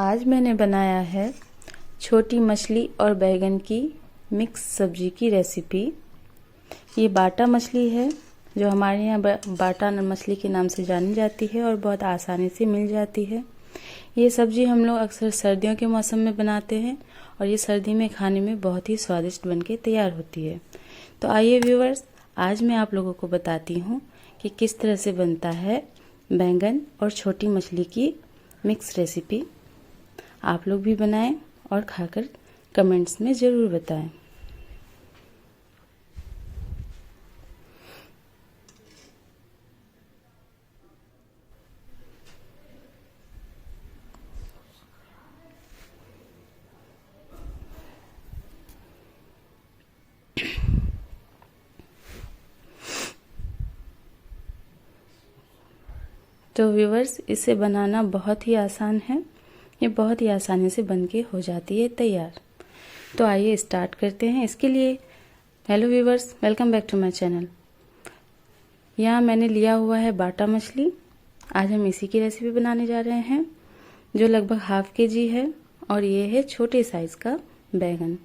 आज मैंने बनाया है छोटी मछली और बैंगन की मिक्स सब्जी की रेसिपी। ये बाटा मछली है जो हमारे यहाँ बाटा मछली के नाम से जानी जाती है और बहुत आसानी से मिल जाती है। ये सब्जी हम लोग अक्सर सर्दियों के मौसम में बनाते हैं और ये सर्दी में खाने में बहुत ही स्वादिष्ट बनके तैयार होती है। तो आइए व्यूअर्स, आज मैं आप लोगों को बताती हूँ कि किस तरह से बनता है बैंगन और छोटी मछली की मिक्स रेसिपी। आप लोग भी बनाएं और खाकर कमेंट्स में ज़रूर बताएं। तो व्यूअर्स, इसे बनाना बहुत ही आसान है। ये बहुत ही आसानी से बनके हो जाती है तैयार। तो आइए स्टार्ट करते हैं। इसके लिए hello viewers, welcome back to my channel. यहाँ मैंने लिया हुआ है बाटा मछली। आज हम इसी की रेसिपी बनाने जा रहे हैं जो लगभग हाफ केजी है। और ये है छोटे साइज़ का बैंगन।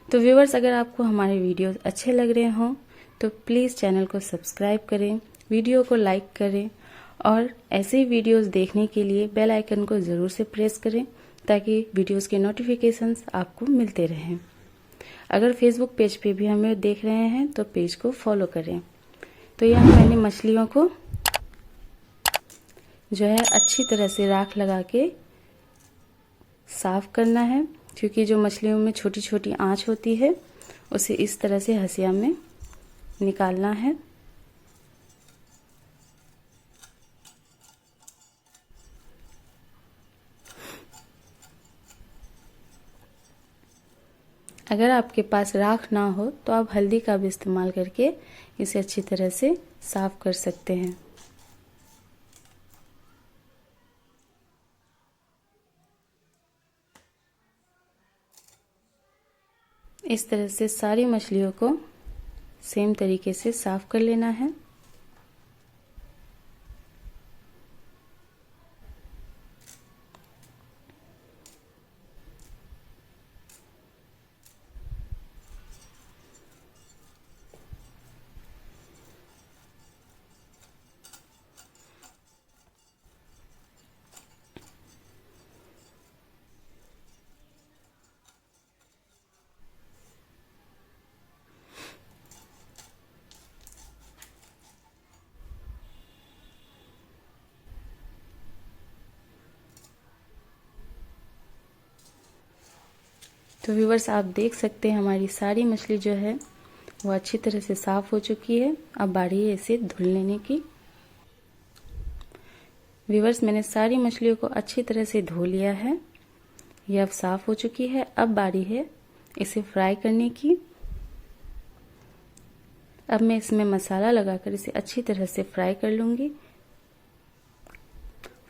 तो व्यूअर्स, अगर आपको हमारे वीडियोस अच्छे लग रहे हों तो प्लीज़ चैनल को सब्सक्राइब करें, वीडियो को लाइक करें और ऐसे ही वीडियोस देखने के लिए बेल आइकन को ज़रूर से प्रेस करें ताकि वीडियोस के नोटिफिकेशंस आपको मिलते रहें। अगर फेसबुक पेज पे भी हमें देख रहे हैं तो पेज को फॉलो करें। तो यहाँ मैंने मछलियों को जो है अच्छी तरह से राख लगा के साफ़ करना है, क्योंकि जो मछलियों में छोटी छोटी आँच होती है उसे इस तरह से हंसिया में निकालना है। अगर आपके पास राख ना हो तो आप हल्दी का भी इस्तेमाल करके इसे अच्छी तरह से साफ कर सकते हैं। इस तरह से सारी मछलियों को सेम तरीके से साफ कर लेना है। तो व्यूवर्स, आप देख सकते हैं हमारी सारी मछली जो है वो अच्छी तरह से साफ़ हो चुकी है। अब बारी है इसे धुल लेने की। व्यूवर्स, मैंने सारी मछलियों को अच्छी तरह से धो लिया है। ये अब साफ़ हो चुकी है। अब बारी है इसे फ्राई करने की। अब मैं इसमें मसाला लगाकर इसे अच्छी तरह से फ्राई कर लूँगी।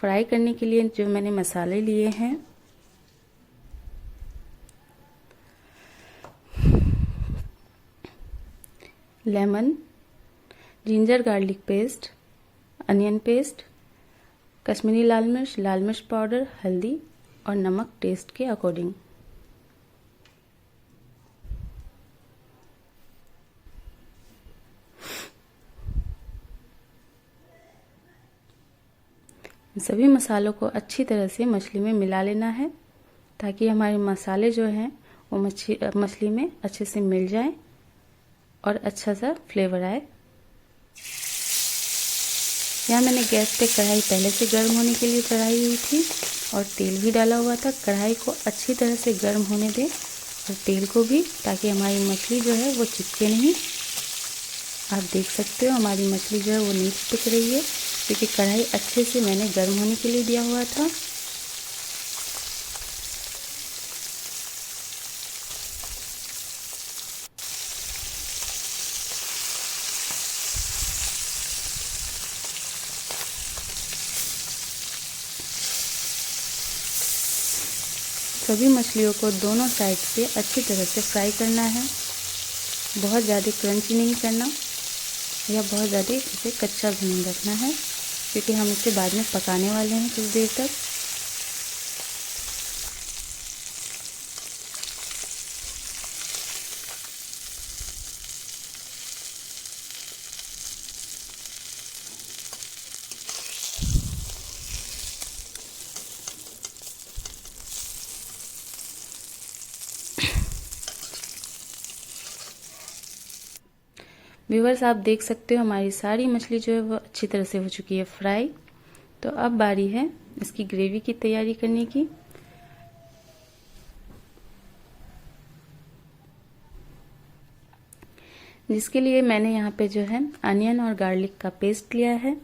फ्राई करने के लिए जो मैंने मसाले लिए हैं, lemon, ginger garlic paste, onion paste, Kashmiri लाल मिर्च पाउडर, हल्दी और नमक टेस्ट के अकॉर्डिंग। सभी मसालों को अच्छी तरह से मछली में मिला लेना है ताकि हमारे मसाले जो हैं वो मछली में अच्छे से मिल जाएं और अच्छा सा फ्लेवर आए। यहाँ मैंने गैस पे कढ़ाई पहले से गर्म होने के लिए चढ़ाई हुई थी और तेल भी डाला हुआ था। कढ़ाई को अच्छी तरह से गर्म होने दें और तेल को भी, ताकि हमारी मछली जो है वो चिपके नहीं। आप देख सकते हो हमारी मछली जो है वो नहीं चिपक रही है क्योंकि कढ़ाई अच्छे से मैंने गर्म होने के लिए दिया हुआ था। सभी मछलियों को दोनों साइड से अच्छी तरह से फ्राई करना है। बहुत ज़्यादा क्रंची नहीं करना या बहुत ज़्यादा इसे कच्चा भी नहीं रखना है, क्योंकि हम इसे बाद में पकाने वाले हैं कुछ देर तक। व्यूअर्स आप देख सकते हो हमारी सारी मछली जो है वो अच्छी तरह से हो चुकी है फ्राई। तो अब बारी है इसकी ग्रेवी की तैयारी करने की। जिसके लिए मैंने यहाँ पे जो है अनियन और गार्लिक का पेस्ट लिया है।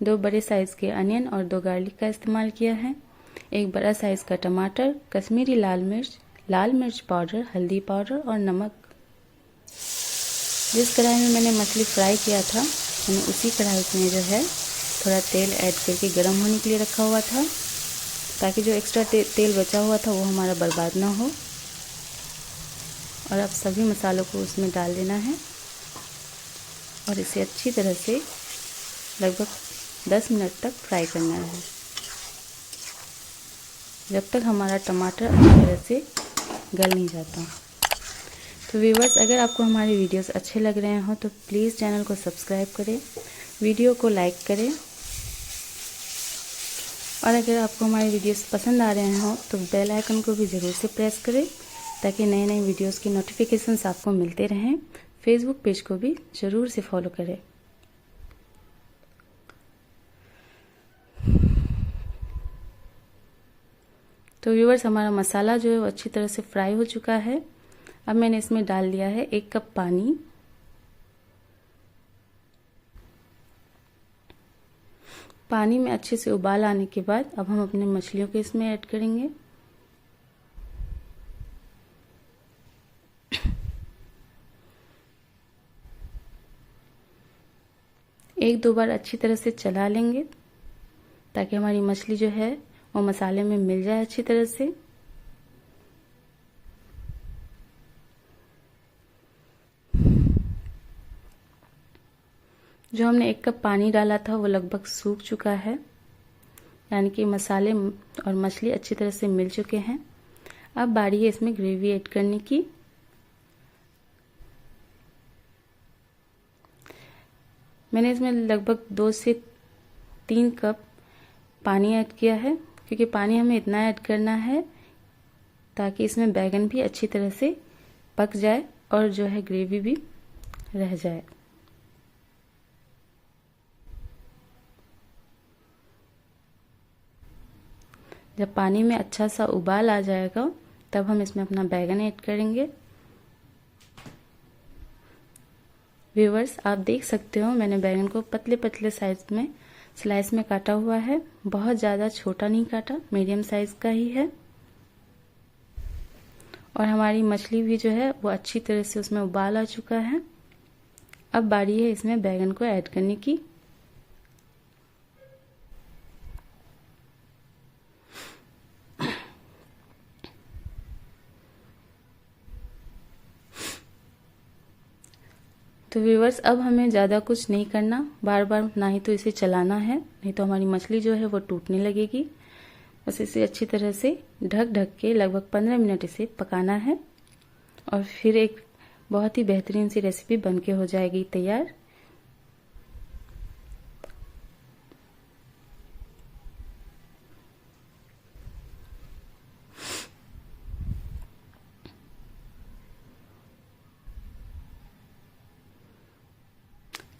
2 बड़े साइज के अनियन और 2 गार्लिक का इस्तेमाल किया है। 1 बड़ा साइज का टमाटर, कश्मीरी लाल मिर्च पाउडर, हल्दी पाउडर और नमक। जिस कढ़ाई में मैंने मछली फ्राई किया था मैंने उसी कढ़ाई में जो है थोड़ा तेल ऐड करके गर्म होने के लिए रखा हुआ था, ताकि जो एक्स्ट्रा तेल बचा हुआ था वो हमारा बर्बाद ना हो। और अब सभी मसालों को उसमें डाल देना है और इसे अच्छी तरह से लगभग 10 मिनट तक फ्राई करना है, जब तक हमारा टमाटर अच्छी तरह से गल नहीं जाता। तो व्यूअर्स अगर आपको हमारे वीडियोस अच्छे लग रहे हो तो प्लीज़ चैनल को सब्सक्राइब करें, वीडियो को लाइक करें, और अगर आपको हमारे वीडियोस पसंद आ रहे हो तो बेल आइकन को भी ज़रूर से प्रेस करें, ताकि नए नए वीडियोस की नोटिफिकेशंस आपको मिलते रहें। फेसबुक पेज को भी ज़रूर से फॉलो करें। तो व्यूअर्स हमारा मसाला जो है वो अच्छी तरह से फ्राई हो चुका है। अब मैंने इसमें डाल दिया है 1 कप पानी। पानी में अच्छे से उबाल आने के बाद अब हम अपने मछलियों को इसमें ऐड करेंगे। एक दो बार अच्छी तरह से चला लेंगे, ताकि हमारी मछली जो है वो मसाले में मिल जाए अच्छी तरह से। जो हमने 1 कप पानी डाला था वो लगभग सूख चुका है, यानी कि मसाले और मछली अच्छी तरह से मिल चुके हैं। अब बारी है इसमें ग्रेवी ऐड करने की। मैंने इसमें लगभग 2 से 3 कप पानी ऐड किया है, क्योंकि पानी हमें इतना ऐड करना है ताकि इसमें बैगन भी अच्छी तरह से पक जाए और जो है ग्रेवी भी रह जाए। जब पानी में अच्छा सा उबाल आ जाएगा तब हम इसमें अपना बैगन ऐड करेंगे। व्यूअर्स आप देख सकते हो मैंने बैगन को पतले पतले साइज में स्लाइस में काटा हुआ है। बहुत ज़्यादा छोटा नहीं काटा, मीडियम साइज का ही है। और हमारी मछली भी जो है वो अच्छी तरह से उसमें उबाल आ चुका है। अब बारी है इसमें बैगन को ऐड करने की। तो व्यूअर्स अब हमें ज़्यादा कुछ नहीं करना, बार बार ना ही तो इसे चलाना है, नहीं तो हमारी मछली जो है वो टूटने लगेगी। बस इसे अच्छी तरह से ढक ढक के लगभग 15 मिनट इसे पकाना है, और फिर एक बहुत ही बेहतरीन सी रेसिपी बनके हो जाएगी तैयार।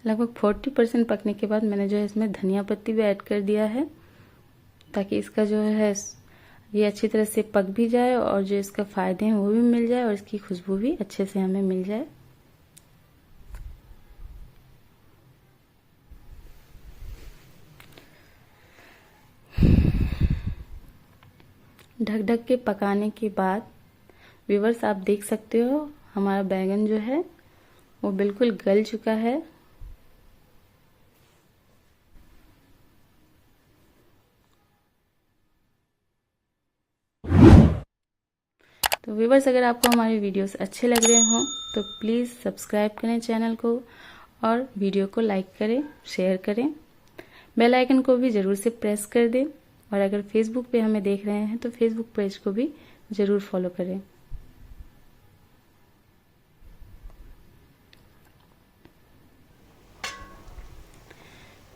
लगभग 40% पकने के बाद मैंने जो है इसमें धनिया पत्ती भी ऐड कर दिया है, ताकि इसका जो है ये अच्छी तरह से पक भी जाए और जो इसका फ़ायदे हैं वो भी मिल जाए और इसकी खुशबू भी अच्छे से हमें मिल जाए। ढक ढक के पकाने के बाद व्यूअर्स आप देख सकते हो हमारा बैगन जो है वो बिल्कुल गल चुका है। तो व्यूअर्स अगर आपको हमारे वीडियोस अच्छे लग रहे हों तो प्लीज़ सब्सक्राइब करें चैनल को, और वीडियो को लाइक करें, शेयर करें, बेल आइकन को भी ज़रूर से प्रेस कर दें। और अगर फेसबुक पे हमें देख रहे हैं तो फेसबुक पेज को भी ज़रूर फॉलो करें।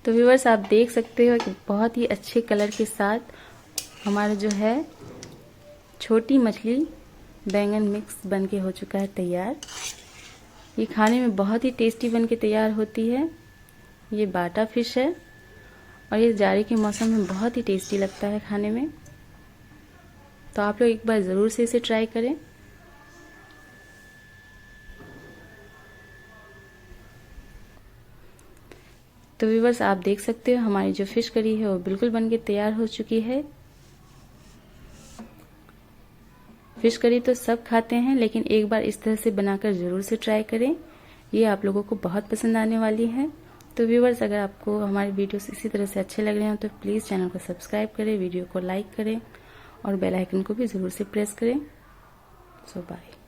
तो व्यूअर्स आप देख सकते हो कि बहुत ही अच्छे कलर के साथ हमारा जो है छोटी मछली बैंगन मिक्स बनके हो चुका है तैयार। ये खाने में बहुत ही टेस्टी बन के तैयार होती है। ये बाटा फिश है और ये जाड़े के मौसम में बहुत ही टेस्टी लगता है खाने में। तो आप लोग एक बार ज़रूर से इसे ट्राई करें। तो व्यूअर्स, आप देख सकते हो हमारी जो फिश करी है वो बिल्कुल बनके तैयार हो चुकी है। फिश करी तो सब खाते हैं, लेकिन एक बार इस तरह से बनाकर ज़रूर से ट्राई करें। ये आप लोगों को बहुत पसंद आने वाली है। तो व्यूअर्स, अगर आपको हमारे वीडियोस इसी तरह से अच्छे लग रहे हो तो प्लीज़ चैनल को सब्सक्राइब करें, वीडियो को लाइक करें और बेल आइकन को भी ज़रूर से प्रेस करें। सो बाय।